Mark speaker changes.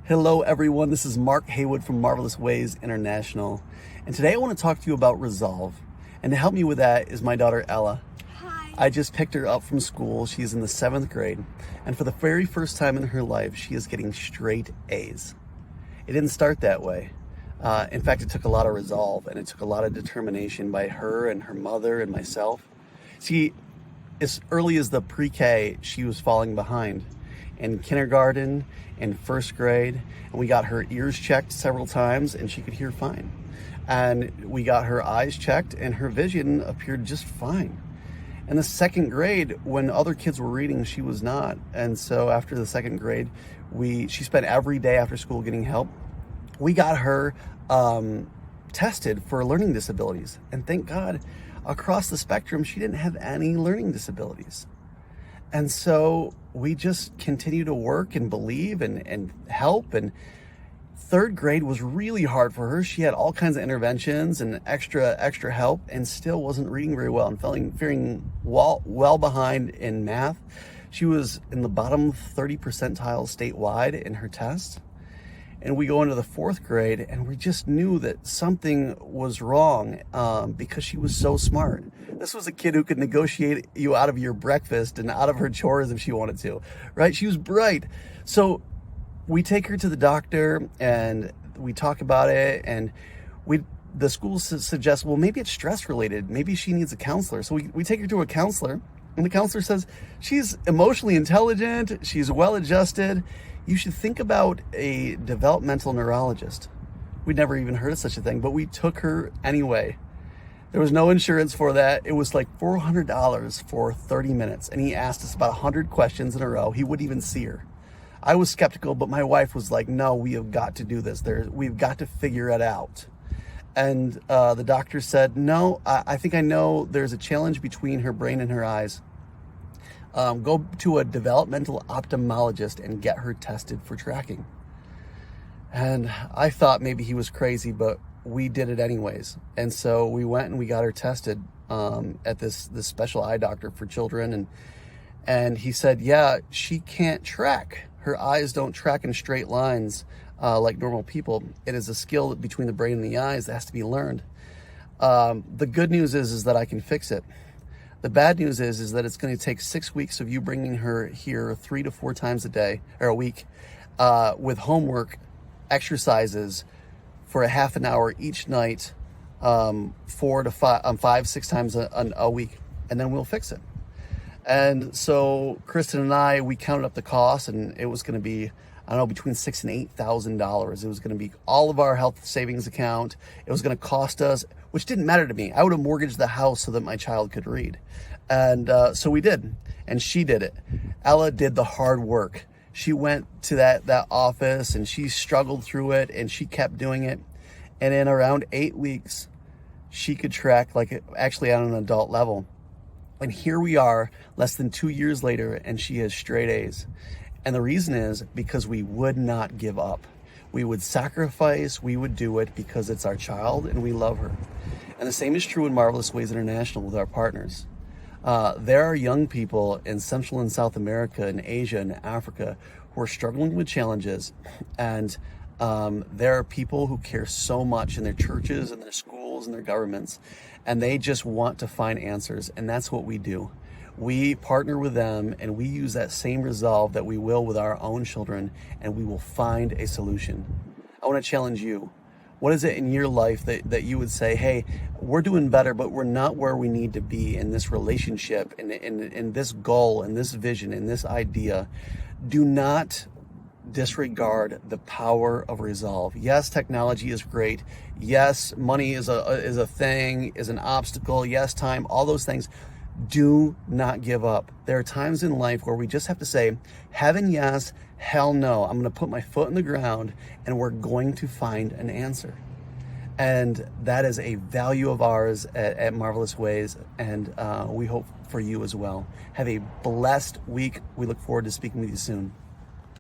Speaker 1: Hello everyone, this is Mark Haywood from Marvelous Ways International, and today I want to talk to you about resolve. And to help me with that is my daughter Ella.
Speaker 2: Hi.
Speaker 1: I just picked her up from school. She's in the 7th grade, and for the very first time in her life, she is getting straight A's. It didn't start that way. In fact, it took a lot of resolve, and it took a lot of determination by her and her mother and myself. See, as early as the pre-K, she was falling behind. In kindergarten, in 1st grade, and we got her ears checked several times and she could hear fine. And we got her eyes checked and her vision appeared just fine. In the 2nd grade, when other kids were reading, she was not. And so after the 2nd grade, she spent every day after school getting help. We got her tested for learning disabilities. And thank God, across the spectrum, she didn't have any learning disabilities. And so we just continue to work and believe and help. And 3rd grade was really hard for her. She had all kinds of interventions and extra help and still wasn't reading very well and feeling well behind in math. She was in the bottom 30 percentile statewide in her test. And we go into the 4th grade and we just knew that something was wrong because she was so smart. This was a kid who could negotiate you out of your breakfast and out of her chores if she wanted to, right? She was bright. So we take her to the doctor and we talk about it, and the school suggests, well, maybe it's stress related. Maybe she needs a counselor. So we take her to a counselor, and the counselor says, she's emotionally intelligent, she's well adjusted. You should think about a developmental neurologist. We'd never even heard of such a thing, but we took her anyway. There was no insurance for that. It was like $400 for 30 minutes. And he asked us about 100 questions in a row. He wouldn't even see her. I was skeptical, but my wife was like, no, we have got to do this. We've got to figure it out. And the doctor said, no, I think I know there's a challenge between her brain and her eyes. Go to a developmental ophthalmologist and get her tested for tracking. And I thought maybe he was crazy, but we did it anyways. And so we went and we got her tested at this special eye doctor for children. And he said, yeah, she can't track. Her eyes don't track in straight lines like normal people. It is a skill between the brain and the eyes that has to be learned. The good news is that I can fix it. The bad news is that it's going to take 6 weeks of you bringing her here 3 to 4 times a week, with homework, exercises for a half an hour each night, 5, 6 times a week, and then we'll fix it. And so Kristen and I, we counted up the cost, and it was going to be, I don't know, between $6,000 and $8,000. It was going to be all of our health savings account. It was going to cost us, which didn't matter to me. I would have mortgaged the house so that my child could read. And so we did, and she did it. Ella did the hard work. She went to that office and she struggled through it and she kept doing it. And in around 8 weeks, she could track actually on an adult level. And here we are less than 2 years later, and she has straight A's. And the reason is because we would not give up. We would sacrifice, we would do it because it's our child and we love her. And the same is true in Marvelous Ways International with our partners. There are young people in Central and South America and Asia and Africa who are struggling with challenges. And there are people who care so much in their churches and their schools and their governments, and they just want to find answers. And that's what we do. We partner with them and we use that same resolve that we will with our own children, and we will find a solution. I want to challenge you. What is it in your life that you would say, hey, we're doing better, but we're not where we need to be in this relationship, in this goal, in this vision, in this idea? Do not disregard the power of resolve. Yes, technology is great. Yes, money is a thing, is an obstacle. Yes, time, all those things. Do not give up. There are times in life where we just have to say, heaven, yes, hell no. I'm going to put my foot in the ground and we're going to find an answer. And that is a value of ours at Marvelous Ways. And we hope for you as well. Have a blessed week. We look forward to speaking with you soon.